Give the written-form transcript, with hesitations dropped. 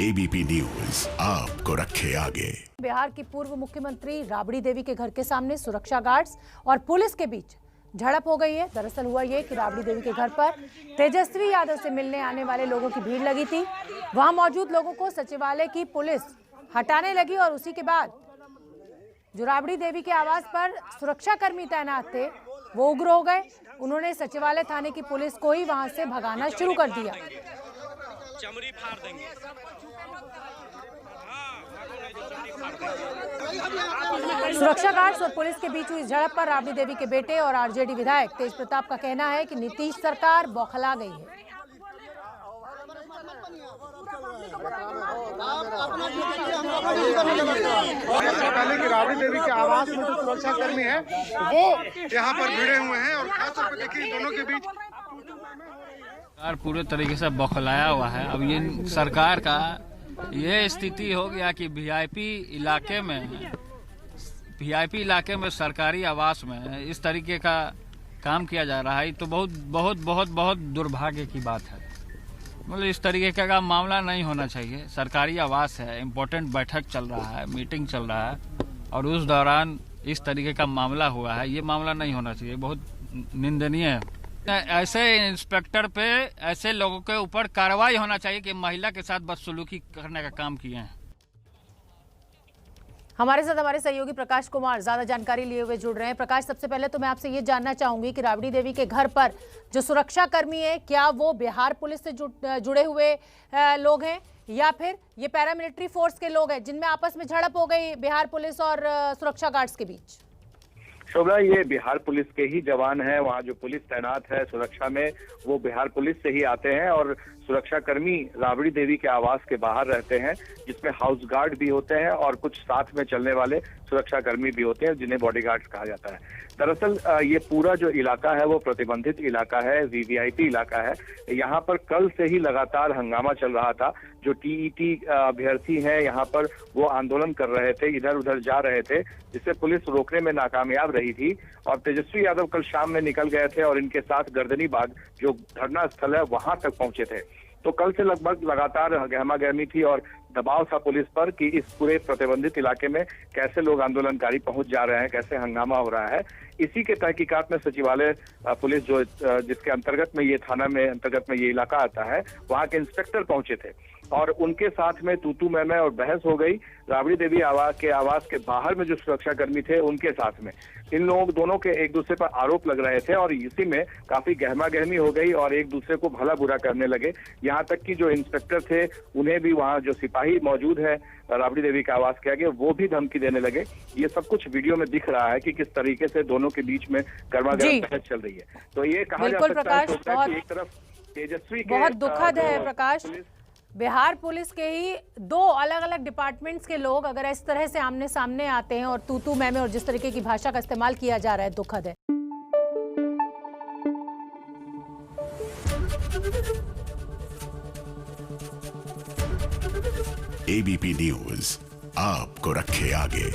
ABP news आपको रखे आगे। बिहार की पूर्व मुख्यमंत्री राबड़ी देवी के घर के सामने सुरक्षा गार्ड्स और पुलिस के बीच झड़प हो गई है। दरअसल हुआ ये कि राबड़ी देवी के घर पर तेजस्वी यादव से मिलने आने वाले लोगों की भीड़ लगी थी। वहां मौजूद लोगों को सचिवालय की पुलिस हटाने लगी और उसी के बाद जो राबड़ी देवी के आवास पर सुरक्षाकर्मी तैनात थे वो उग्र हो गए। उन्होंने सचिवालय थाने की पुलिस को ही वहां से भगाना शुरू कर दिया। चमड़ी फाड़ देंगे। सुरक्षा गार्ड्स और पुलिस के बीच हुई झड़प पर राबड़ी देवी के बेटे और आरजेडी विधायक तेज प्रताप का कहना है कि नीतीश सरकार बौखला गई है। पहले की राबड़ी देवी के आवास में जो सुरक्षा कर्मी है वो यहाँ पर भिड़े हुए हैं और खासतौर पर देखिए दोनों के बीच सरकार पूरे तरीके से बौखलाया हुआ है। अब ये सरकार का ये स्थिति हो गया कि वीआईपी इलाके में सरकारी आवास में इस तरीके का काम किया जा रहा है। तो बहुत दुर्भाग्य की बात है। मतलब इस तरीके का मामला नहीं होना चाहिए। सरकारी आवास है, इम्पोर्टेंट बैठक चल रहा है, मीटिंग चल रहा है और उस दौरान इस तरीके का मामला हुआ है। ये मामला नहीं होना चाहिए, बहुत निंदनीय है। ऐसे इंस्पेक्टर पे, ऐसे लोगों के ऊपर कार्रवाई होना चाहिए कि महिला के साथ बदसलूकी करने का काम किए हैं। हमारे साथ हमारे सहयोगी प्रकाश कुमार ज्यादा जानकारी लिए हुए जुड़ रहे हैं। प्रकाश, सबसे पहले तो मैं आपसे ये जानना चाहूंगी कि राबड़ी देवी के घर पर जो सुरक्षा कर्मी है, क्या वो बिहार पुलिस से जुड़े हुए लोग हैं या फिर ये पैरामिलिट्री फोर्स के लोग हैं जिनमें आपस में झड़प हो गई बिहार पुलिस और सुरक्षा गार्ड्स के बीच? शोभा, ये बिहार पुलिस के ही जवान हैं। वहाँ जो पुलिस तैनात है सुरक्षा में वो बिहार पुलिस से ही आते हैं और सुरक्षा कर्मी राबड़ी देवी के आवास के बाहर रहते हैं, जिसमें हाउस गार्ड भी होते हैं और कुछ साथ में चलने वाले सुरक्षा कर्मी भी होते हैं जिन्हें बॉडीगार्ड्स कहा जाता है। दरअसल ये पूरा जो इलाका है वो प्रतिबंधित इलाका है, वीवीआईपी इलाका है। यहाँ पर कल से ही लगातार हंगामा चल रहा था। जो टीईटी अभ्यर्थी हैं यहाँ पर वो आंदोलन कर रहे थे, इधर उधर जा रहे थे, जिससे पुलिस रोकने में नाकामयाब रही थी। और तेजस्वी यादव कल शाम में निकल गए थे और इनके साथ गर्दनी बाग जो धरना स्थल है वहां तक पहुंचे थे। तो कल से लगभग लगातार गहमागहमी थी और दबाव था पुलिस पर कि इस पूरे प्रतिबंधित इलाके में कैसे लोग आंदोलनकारी पहुंच जा रहे हैं, कैसे हंगामा हो रहा है। इसी के तहकीकात में सचिवालय पुलिस जो जिसके अंतर्गत में ये थाना में अंतर्गत में ये इलाका आता है, वहां के इंस्पेक्टर पहुंचे थे और उनके साथ में तू मैं और बहस हो गई। राबड़ी देवी आवास के बाहर में जो सुरक्षा कर्मी थे उनके साथ में इन लोग दोनों के एक दूसरे पर आरोप लग रहे थे और इसी में काफी गहमागहमी हो गई और एक दूसरे को भला बुरा करने लगे। यहाँ तक कि जो इंस्पेक्टर थे उन्हें भी वहाँ जो सिपाही मौजूद है राबड़ी देवी के आवास के आगे वो भी धमकी देने लगे। ये सब कुछ वीडियो में दिख रहा है कि किस तरीके से दोनों के बीच में गर्मागर्म बहस चल रही है। तो ये कहा जा सकता है कि एक तरफ तेजस्वी के बहुत दुखद है प्रकाश, बिहार पुलिस के ही दो अलग अलग डिपार्टमेंट्स के लोग अगर इस तरह से आमने सामने आते हैं और तू मैं और जिस तरीके की भाषा का इस्तेमाल किया जा रहा है, दुखद है। एबीपी न्यूज आपको रखे आगे।